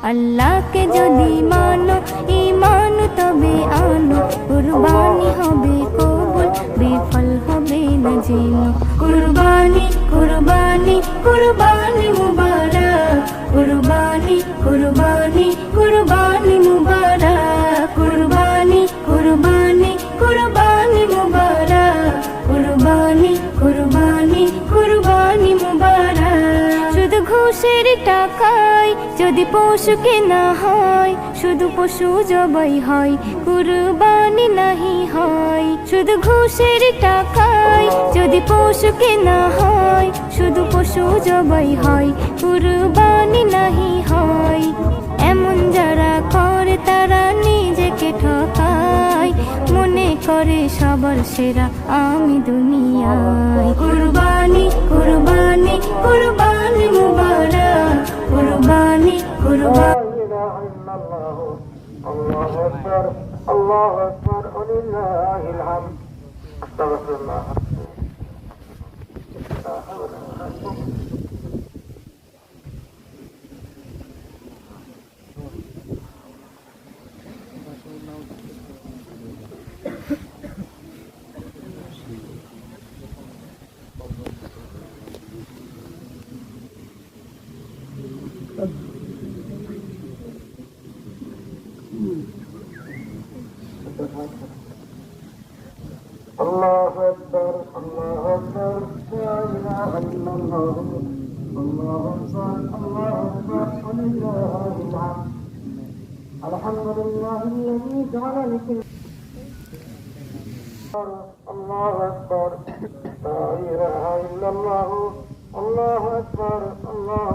আল্লাহকে যদি মানো ঈমান তবে আনো, কুরবানি হবে কবুল বিফল হবে না যেন। কুরবানি কুরবানি কুরবানি মুবারক, কুরবানি কুরবানি কুরবানি মুবারক, কুরবানি কুরবানি কুরবানি মুবারক, কুরবানি কুরবানি কুরবানি মুবারক। শুধু ঘুষের টাকায় যদি পশু কেনা হয়, শুধু পশু জবাই হয়, কুরবানি নাহি হয়। শুধু ঘুষের টাকায় যদি পশু কেনা হয়, শুধু পশু জবাই হয়, কুরবানি নাহি হয়। এমন যারা করে তারা নিজেকে ঠকায়, মনে করে সবার সেরা আমি দুনিয়ায়। কুরবানি কুরবানি কুরবানি মুবারক, কুরবানি কুরবানি। আল্লাহু আকবার, আল্লাহু আকবার, ওয়ালিল্লাহিল হামদ। আস্তাগফিরুল্লাহ। Allahu Akbar, Allahu Akbar, la ilaha illallah, Allahu Akbar, Allahu Akbar, walillahil hamd. Alhamdulillah alladhi ja'ala lakum. Allahu Akbar, la ilaha illallah, Allahu Akbar, Allahu